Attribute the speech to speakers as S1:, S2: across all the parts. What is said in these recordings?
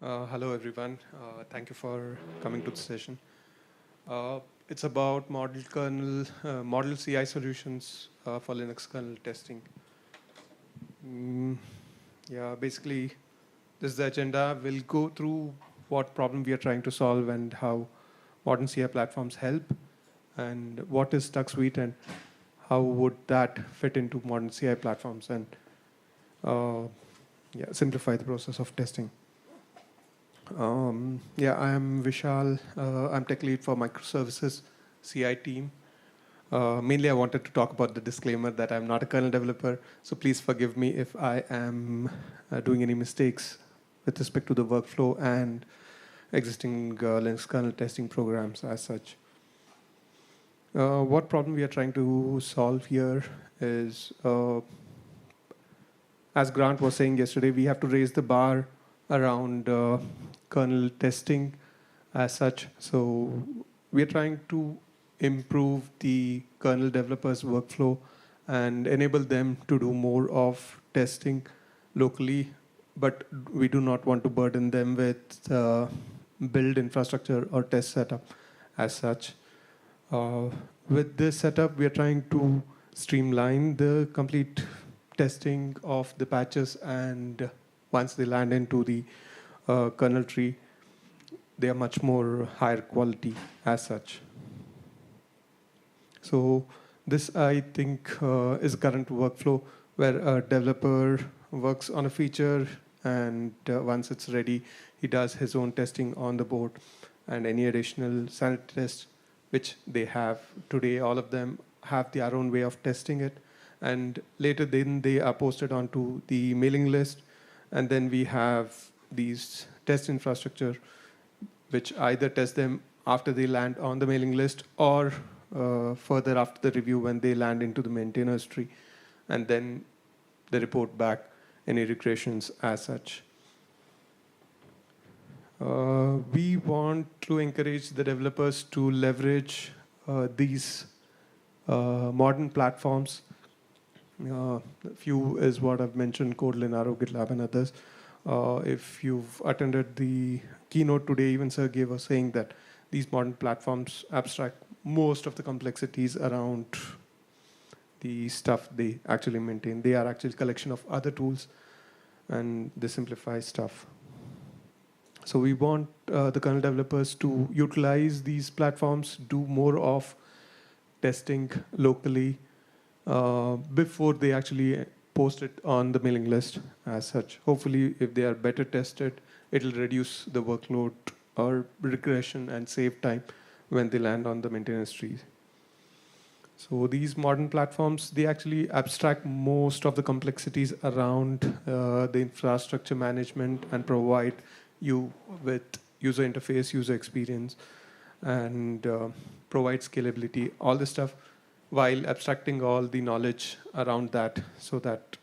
S1: Hello, everyone. Thank you for coming to the session. It's about model kernel, model CI solutions for Linux kernel testing. Mm, yeah, basically, this is the agenda. We'll go through what problem we are trying to solve and how modern CI platforms help, and what is TuxSuite and how would that fit into modern CI platforms, and simplify the process of testing. I am Vishal. I'm tech lead for microservices CI team. Mainly, I wanted to talk about the disclaimer that I'm not a kernel developer, so please forgive me if I am doing any mistakes with respect to the workflow and existing Linux kernel testing programs as such. What problem we are trying to solve here is, as Grant was saying yesterday, we have to raise the bar around kernel testing as such. So we are trying to improve the kernel developers' workflow and enable them to do more of testing locally, but we do not want to burden them with build infrastructure or test setup as such. With this setup, we are trying to streamline the complete testing of the patches, and once they land into the kernel tree, they are much more higher quality as such. So this, I think, is current workflow where a developer works on a feature, and once it's ready, he does his own testing on the board, and any additional sanity tests which they have today, all of them have their own way of testing it, and later then they are posted onto the mailing list, and then we have these test infrastructure which either test them after they land on the mailing list or further after the review when they land into the maintainers tree, and then they report back any regressions as such. We want to encourage the developers to leverage these modern platforms. A few is what I've mentioned: CodeLinaro, GitLab, and others. If you've attended the keynote today, even Sergey was saying that these modern platforms abstract most of the complexities around the stuff they actually maintain. They are actually a collection of other tools, and they simplify stuff. So we want the kernel developers to utilize these platforms, do more of testing locally before they actually post it on the mailing list as such. Hopefully, if they are better tested, it'll reduce the workload or regression and save time when they land on the maintenance tree. So these modern platforms, they actually abstract most of the complexities around the infrastructure management and provide you with user interface, user experience, and provide scalability, all this stuff, while abstracting all the knowledge around that so that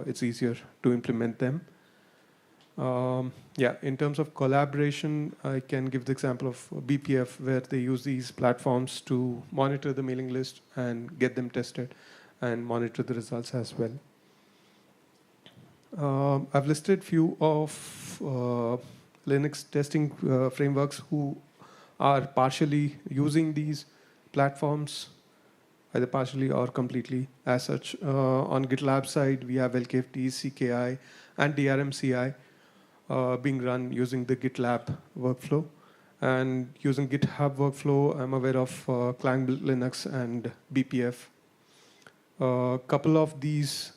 S1: it's easier to implement them. In terms of collaboration, I can give the example of BPF, where they use these platforms to monitor the mailing list and get them tested and monitor the results as well. I've listed few of Linux testing frameworks who are partially using these platforms, either partially or completely as such. On GitLab side, we have LKFT, CKI, and DRMCI being run using the GitLab workflow. And using GitHub workflow, I'm aware of Clang Linux and BPF. A couple of these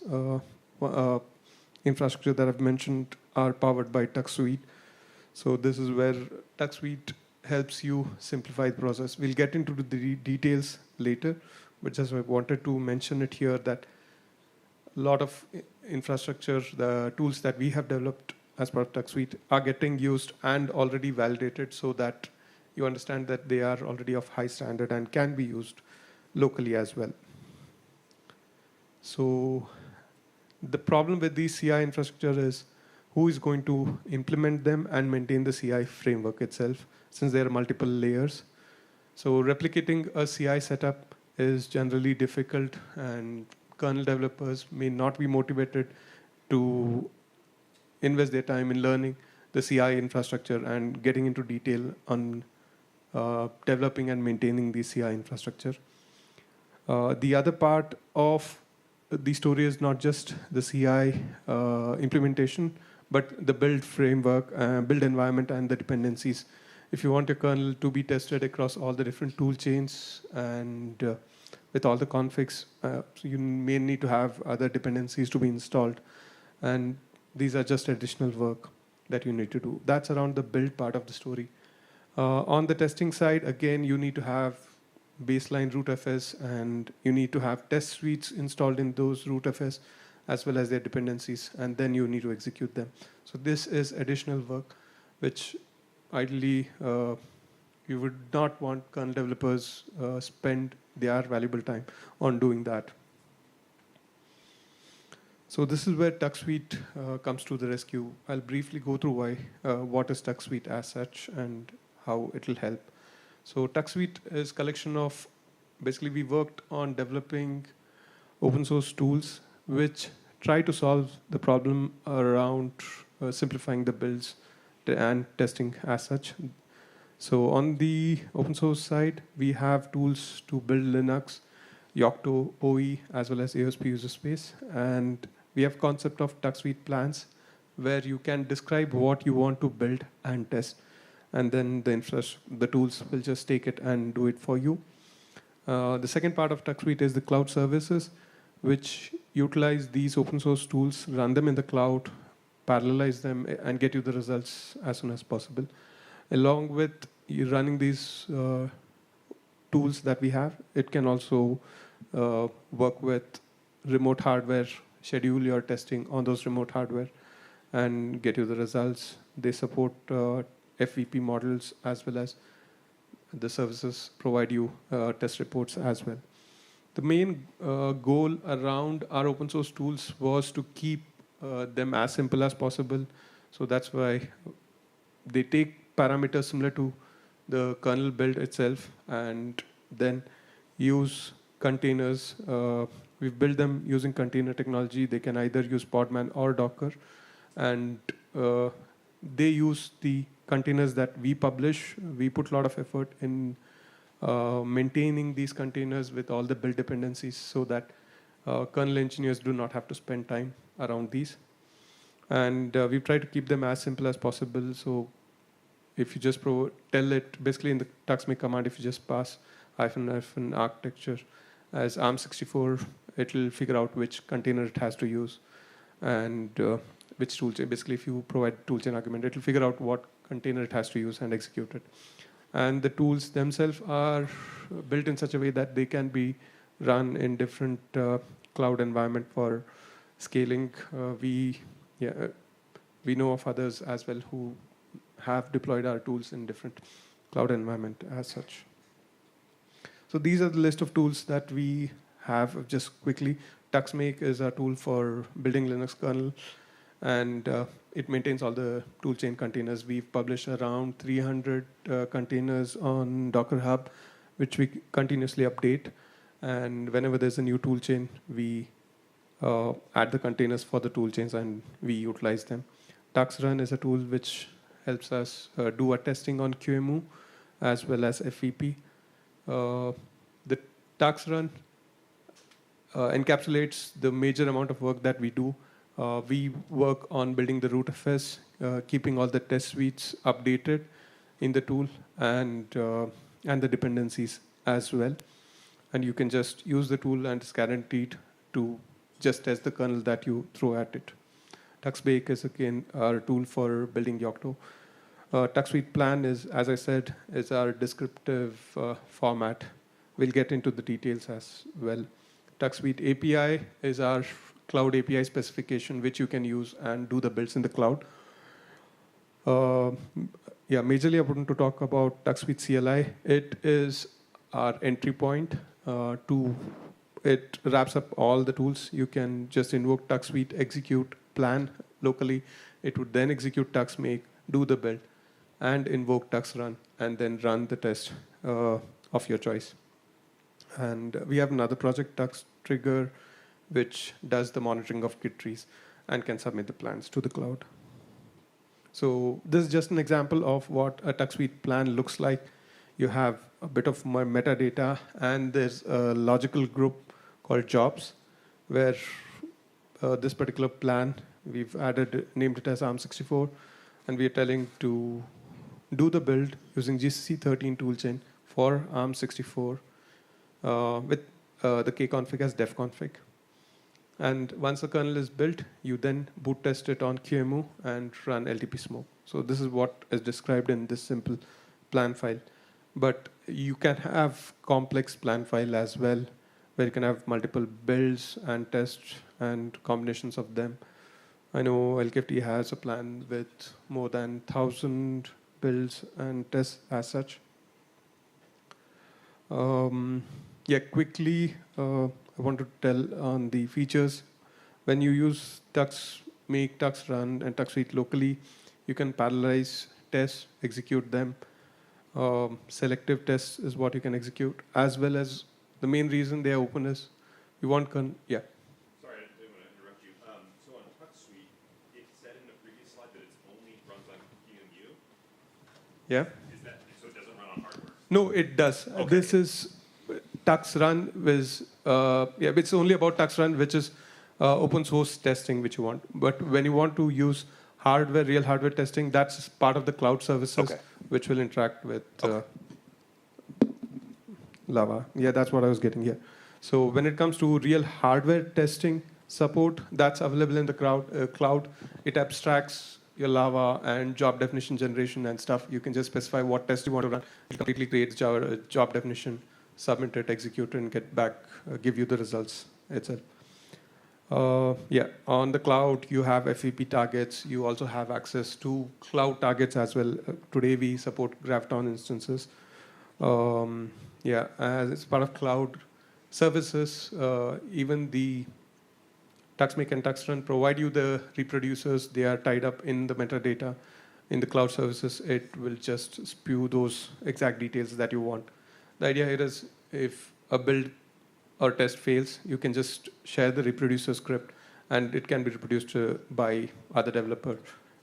S1: infrastructure that I've mentioned are powered by TuxSuite. So this is where TuxSuite helps you simplify the process. We'll get into the details later, but just I wanted to mention it here that a lot of infrastructure, the tools that we have developed as part of TuxSuite are getting used and already validated, so that you understand that they are already of high standard and can be used locally as well. So the problem with these CI infrastructure is who is going to implement them and maintain the CI framework itself, since there are multiple layers. So replicating a CI setup is generally difficult, and kernel developers may not be motivated to invest their time in learning the CI infrastructure and getting into detail on developing and maintaining the CI infrastructure. The other part of the story is not just the CI implementation, but the build framework, build environment, and the dependencies. If you want your kernel to be tested across all the different tool chains and with all the configs, so you may need to have other dependencies to be installed. And these are just additional work that you need to do. That's around the build part of the story. On the testing side, again, you need to have baseline rootfs, and you need to have test suites installed in those rootfs as well as their dependencies, and then you need to execute them. So this is additional work which ideally you would not want kernel developers spend their valuable time on doing that. So this is where TuxSuite comes to the rescue. I'll briefly go through why, what is TuxSuite as such and how it will help. So TuxSuite is a collection of, basically we worked on developing open source tools which try to solve the problem around simplifying the builds and testing as such. So on the open source side, we have tools to build Linux, Yocto, OE, as well as AOSP user space. And we have concept of TuxSuite Plans, where you can describe what you want to build and test. And then the tools will just take it and do it for you. The second part of TuxSuite is the cloud services, which utilize these open source tools, run them in the cloud, parallelize them, and get you the results as soon as possible. Along with you running these tools that we have, it can also work with remote hardware, schedule your testing on those remote hardware, and get you the results. They support FVP models as well as the services provide you test reports as well. The main goal around our open source tools was to keep them as simple as possible. So that's why they take parameters similar to the kernel build itself and then use containers. We've built them using container technology. They can either use Podman or Docker. And they use the containers that we publish. We put a lot of effort in maintaining these containers with all the build dependencies so that kernel engineers do not have to spend time around these. And we've tried to keep them as simple as possible. So if you just tell it, basically in the TuxMake command, if you just pass --- architecture as ARM64, it will figure out which container it has to use and which toolchain. Basically, if you provide toolchain argument, it will figure out what container it has to use and execute it. And the tools themselves are built in such a way that they can be run in different cloud environment for scaling. We know of others as well who have deployed our tools in different cloud environment as such. So these are the list of tools that we have. Just quickly, TuxMake is a tool for building Linux kernel, and it maintains all the toolchain containers. We've published around 300 containers on Docker Hub, which we continuously update. And whenever there's a new toolchain, we add the containers for the toolchains and we utilize them. TuxRun is a tool which helps us do a testing on QEMU as well as FVP. The TuxRun encapsulates the major amount of work that we do. We work on building the rootfs, keeping all the test suites updated in the tool, and the dependencies as well. And you can just use the tool and it's guaranteed to just test the kernel that you throw at it. TuxBake is again our tool for building Yocto. TuxSuite Plan is, as I said, is our descriptive format. We'll get into the details as well. TuxSuite API is our cloud API specification, which you can use and do the builds in the cloud. Majorly I want to talk about TuxSuite CLI. It is our entry point it wraps up all the tools. You can just invoke TuxSuite, execute plan locally. It would then execute TuxMake, do the build, and invoke TuxRun, and then run the test of your choice. And we have another project, TuxTrigger, which does the monitoring of Git trees and can submit the plans to the cloud. So this is just an example of what a TuxSuite plan looks like. You have a bit of metadata, and there's a logical group called jobs, where this particular plan, we've named it as ARM64, and we are telling to do the build using GCC 13 toolchain for ARM64 with the kconfig as defconfig. And once the kernel is built, you then boot test it on QEMU and run LTP smoke. So this is what is described in this simple plan file. But you can have complex plan file as well, where you can have multiple builds and tests and combinations of them. I know LKFT has a plan with more than 1,000 builds and tests as such. Yeah, quickly, I want to tell on the features. When you use TuxMake, TuxRun, and TuxSuite locally, you can parallelize tests, execute them. Selective tests is what you can execute, as well as the main reason they are open is you want yeah.
S2: Sorry, I didn't want to interrupt you. So on TuxSuite, it said in the previous slide that it only runs on QEMU.
S1: Yeah.
S2: Is that so? It doesn't run on hardware?
S1: No, it does.
S2: Okay.
S1: This is TuxRun, yeah, it's only about TuxRun, which is open source testing, which you want. But when you want to use hardware, real hardware testing, that's part of the cloud services, which will interact with Lava. Yeah, that's what I was getting here. So when it comes to real hardware testing support, that's available in the cloud. It abstracts your Lava and job definition generation and stuff. You can just specify what test you want to run. It completely creates job definition, submit it, execute it, and get back, give you the results itself. Yeah, on the cloud, you have FEP targets. You also have access to cloud targets as well. Today, we support Graviton instances. Yeah, as it's part of cloud services, even the TuxMake and TuxRun provide you the reproducers. They are tied up in the metadata. In the cloud services, it will just spew those exact details that you want. The idea here is if a build or test fails, you can just share the reproducer script, and it can be reproduced by other developer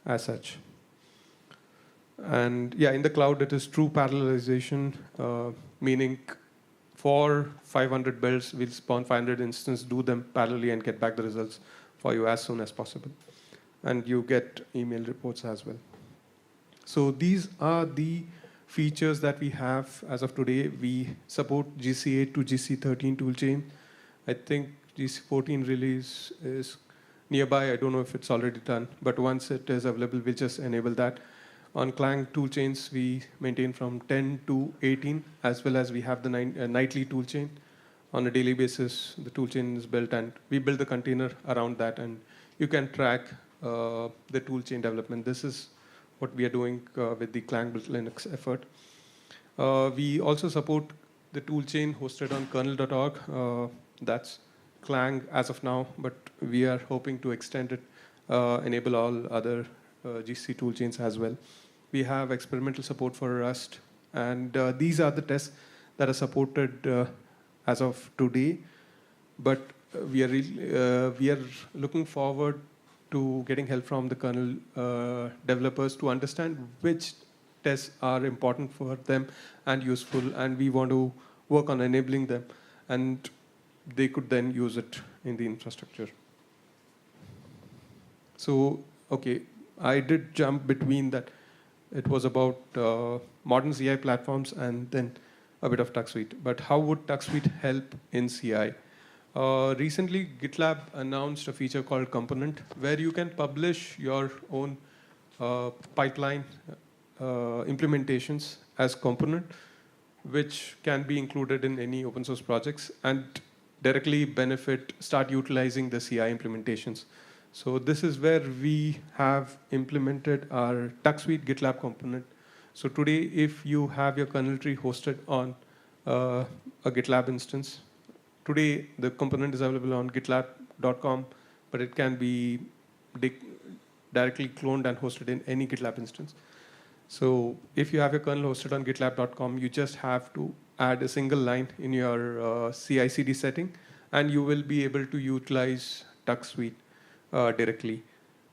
S1: as such. And yeah, in the cloud, it is true parallelization, meaning for 500 builds, we'll spawn 500 instances, do them parallelly, and get back the results for you as soon as possible. And you get email reports as well. So these are the features that we have as of today. We support GC8 to GC13 toolchain. I think GC14 release is nearby. I don't know if it's already done, but once it is available, we'll just enable that. On Clang toolchains, we maintain from 10 to 18, as well as we have the nightly toolchain. On a daily basis, the toolchain is built, and we build the container around that, and you can track the toolchain development. This is what we are doing with the Clang built Linux effort. We also support the toolchain hosted on kernel.org. That's Clang as of now, but we are hoping to extend it, enable all other GC toolchains as well. We have experimental support for Rust, and these are the tests that are supported as of today. But we are looking forward to getting help from the kernel developers to understand which tests are important for them and useful, and we want to work on enabling them, and they could then use it in the infrastructure. So, okay, I did jump between that. It was about modern CI platforms and then a bit of TuxSuite. But how would TuxSuite help in CI? Recently, GitLab announced a feature called Component, where you can publish your own pipeline implementations as component, which can be included in any open source projects and directly start utilizing the CI implementations. So this is where we have implemented our TuxSuite GitLab component. So today, if you have your kernel tree hosted on a GitLab instance, today the component is available on gitlab.com, but it can be directly cloned and hosted in any GitLab instance. So if you have your kernel hosted on gitlab.com, you just have to add a single line in your CI/CD setting, and you will be able to utilize TuxSuite directly.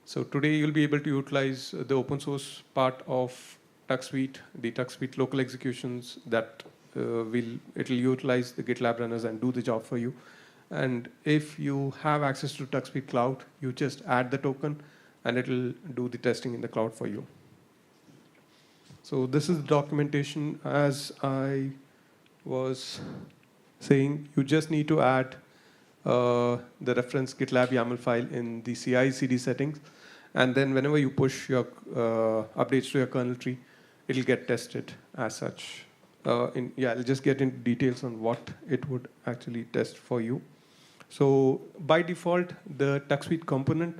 S1: So today you'll be able to utilize the open source part of TuxSuite, the TuxSuite local executions that it'll utilize the GitLab runners and do the job for you. And if you have access to TuxSuite Cloud, you just add the token and it'll do the testing in the cloud for you. So this is the documentation. As I was saying, you just need to add the reference GitLab YAML file in the CI/CD settings. And then whenever you push your updates to your kernel tree, it'll get tested as such. I'll just get into details on what it would actually test for you. So by default, the TuxSuite component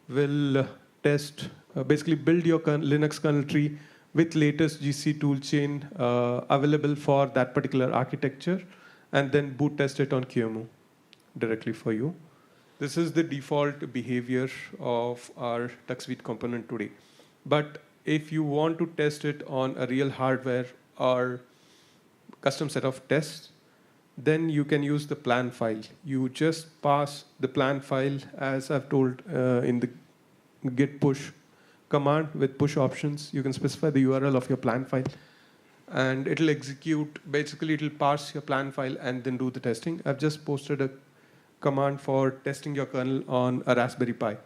S1: will test, basically build your Linux kernel tree with latest GC toolchain available for that particular architecture, and then boot test it on QEMU directly for you. This is the default behavior of our TuxSuite component today. But if you want to test it on a real hardware or custom set of tests, then you can use the plan file. You just pass the plan file, as I've told in the git push command with push options. You can specify the URL of your plan file, and it'll execute. Basically, it'll parse your plan file and then do the testing. I've just posted a command for testing your kernel on a Raspberry Pi.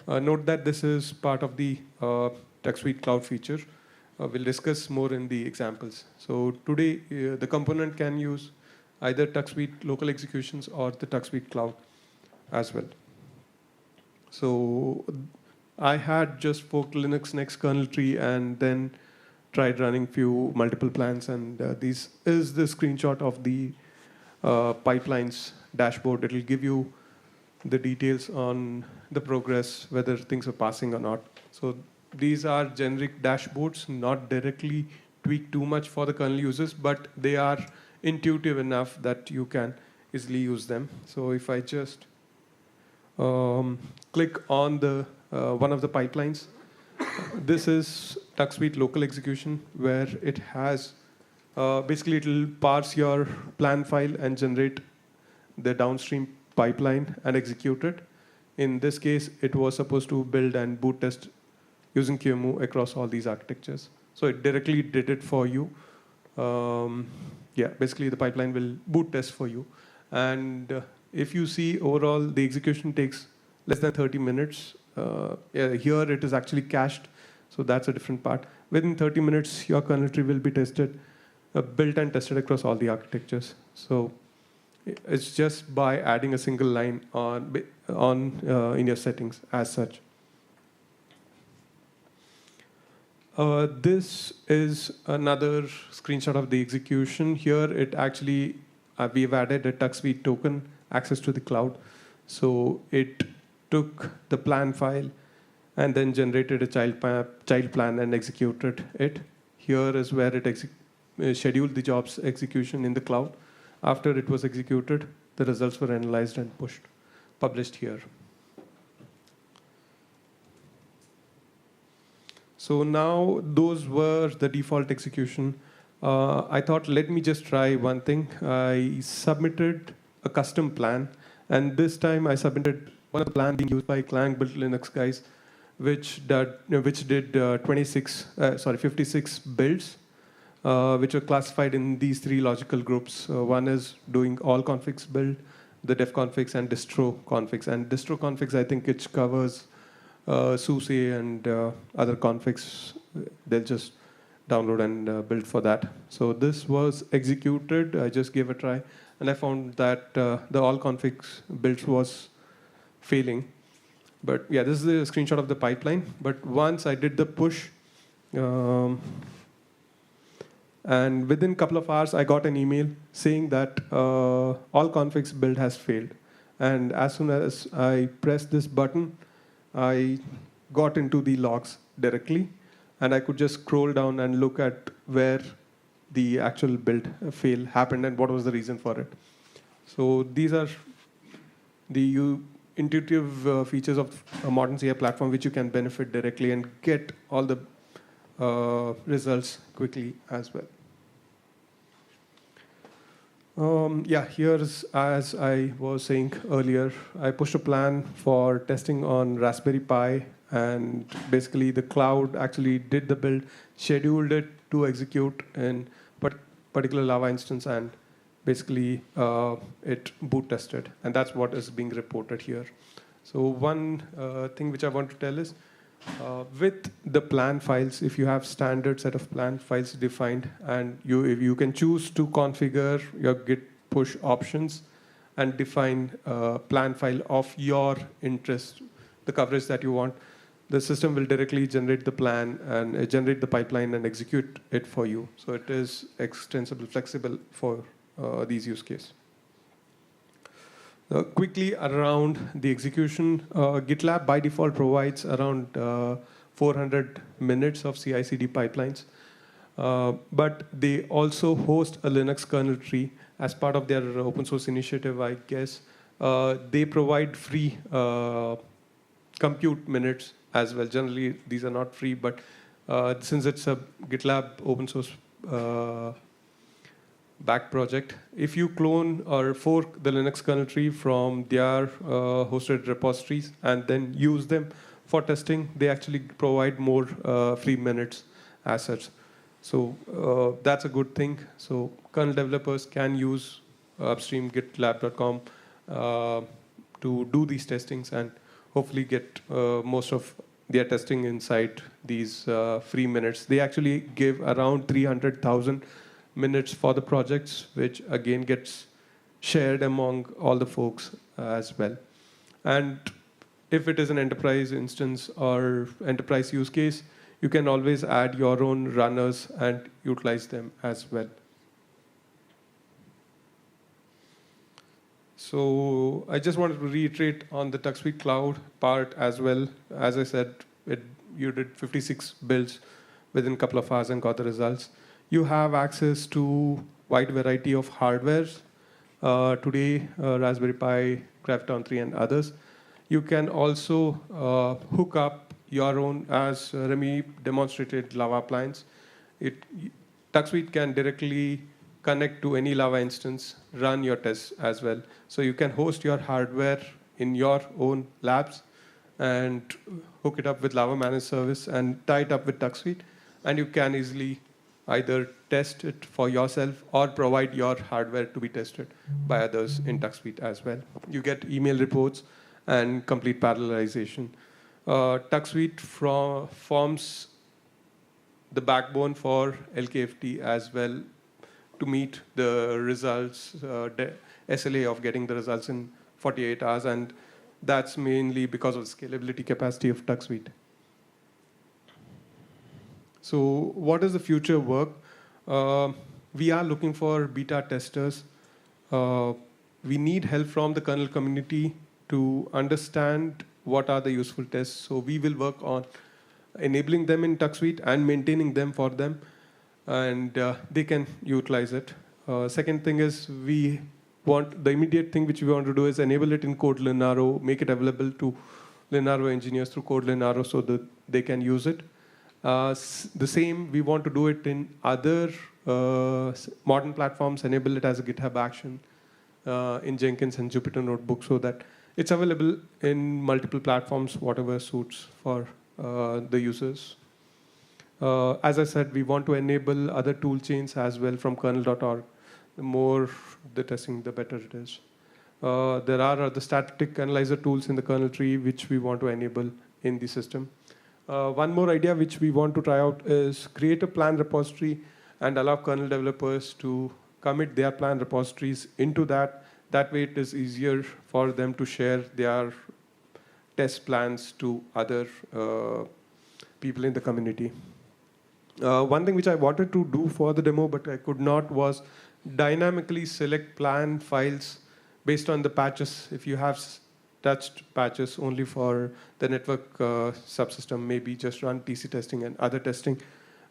S1: Note that this is part of the TuxSuite Cloud feature. We'll discuss more in the examples. So today, the component can use either TuxSuite local executions or the TuxSuite Cloud as well. So I had just forked Linux next kernel tree and then tried running few multiple plans. And this is the screenshot of the pipelines dashboard. It'll give you the details on the progress, whether things are passing or not. So these are generic dashboards, not directly tweaked too much for the kernel users, but they are intuitive enough that you can easily use them. So if I just click on the one of the pipelines, this is TuxSuite local execution, where it has basically it'll parse your plan file and generate the downstream pipeline and execute it. In this case, it was supposed to build and boot test using QEMU across all these architectures. So it directly did it for you. Basically the pipeline will boot test for you. And if you see overall, the execution takes less than 30 minutes. Here it is actually cached, so that's a different part. Within 30 minutes, your kernel tree will be tested, built and tested across all the architectures. So it's just by adding a single line in your settings as such. This is another screenshot of the execution. Here, it actually we've added a TuxSuite token access to the cloud. So it took the plan file and then generated a child plan and executed it. Here is where it scheduled the job's execution in the cloud. After it was executed, the results were analyzed and published here. So now those were the default execution. I thought, let me just try one thing. I submitted a custom plan, and this time I submitted one of the plans being used by Clang built Linux guys, which did 56 builds, which were classified in these three logical groups. One is doing all configs build, the dev configs, and distro configs. And distro configs, I think it covers SUSE and other configs. They'll just download and build for that. So this was executed. I just gave a try, and I found that the all configs builds was failing. But yeah, this is the screenshot of the pipeline. But once I did the push, and within a couple of hours, I got an email saying that all configs build has failed. And as soon as I pressed this button, I got into the logs directly, and I could just scroll down and look at where the actual build fail happened and what was the reason for it. So these are the intuitive features of a modern CI platform, which you can benefit directly and get all the results quickly as well. Here's, as I was saying earlier, I pushed a plan for testing on Raspberry Pi and basically the cloud actually did the build, scheduled it to execute in particular Lava instance, and basically it boot tested, and that's what is being reported here. So one thing which I want to tell is, with the plan files, if you have standard set of plan files defined, and if you can choose to configure your git push options and define a plan file of your interest, the coverage that you want, the system will directly generate the plan and generate the pipeline and execute it for you. So it is extensible, flexible for these use cases. Quickly around the execution, GitLab by default provides around 400 minutes of CI/CD pipelines, but they also host a Linux kernel tree as part of their open source initiative, I guess. They provide free compute minutes as well. Generally, these are not free, but since it's a GitLab open source back project, if you clone or fork the Linux kernel tree from their hosted repositories and then use them for testing, they actually provide more free minutes as such. So that's a good thing. So kernel developers can use upstream gitlab.com to do these testings and hopefully get most of their testing inside these free minutes. They actually give around 300,000 minutes for the projects, which again gets shared among all the folks as well. And if it is an enterprise instance or enterprise use case, you can always add your own runners and utilize them as well. So I just wanted to reiterate on the TuxSuite Cloud part as well. As I said, you did 56 builds within a couple of hours and got the results. You have access to wide variety of hardwares. Today, Raspberry Pi, Graviton 3, and others. You can also hook up your own, as Remy demonstrated, Lava appliance. TuxSuite can directly connect to any Lava instance, run your tests as well. So you can host your hardware in your own labs and hook it up with Lava Managed Service and tie it up with TuxSuite. And you can easily either test it for yourself or provide your hardware to be tested by others in TuxSuite as well. You get email reports and complete parallelization. TuxSuite forms the backbone for LKFT as well to meet the results, the SLA of getting the results in 48 hours, and that's mainly because of the scalability capacity of TuxSuite. So what is the future work? We are looking for beta testers. We need help from the kernel community to understand what are the useful tests. So we will work on enabling them in TuxSuite and maintaining them for them, and they can utilize it. Second thing is the immediate thing which we want to do is enable it in CodeLinaro, make it available to Linaro engineers through CodeLinaro so that they can use it. The same, we want to do it in other modern platforms, enable it as a GitHub action in Jenkins and Jupyter Notebook so that it's available in multiple platforms, whatever suits for the users. As I said, we want to enable other tool chains as well from kernel.org. The more the testing, the better it is. There are other static analyzer tools in the kernel tree which we want to enable in the system. One more idea which we want to try out is create a plan repository and allow kernel developers to commit their plan repositories into that. That way it is easier for them to share their test plans to other people in the community. One thing which I wanted to do for the demo but I could not was dynamically select plan files based on the patches. If you have touched patches only for the network subsystem, maybe just run TC testing and other testing.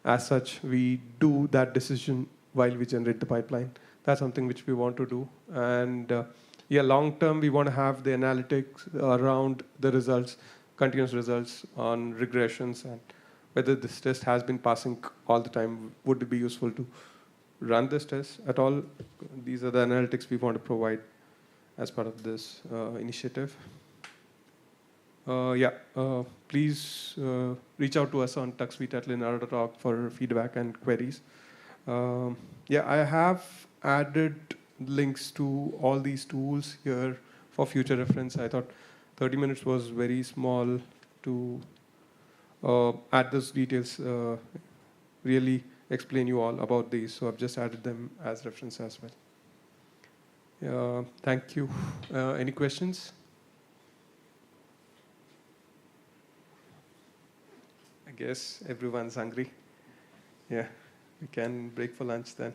S1: As such, we do that decision while we generate the pipeline. That's something which we want to do. And long term, we want to have the analytics around the results, continuous results on regressions, and whether this test has been passing all the time. Would it be useful to run this test at all? These are the analytics we want to provide as part of this initiative. Please reach out to us on tuxsuite@linaro.org for feedback and queries. I have added links to all these tools here for future reference. I thought 30 minutes was very small to add those details, really explain you all about these. So I've just added them as reference as well. Thank you. Any questions? I guess everyone's hungry. Yeah, we can break for lunch then.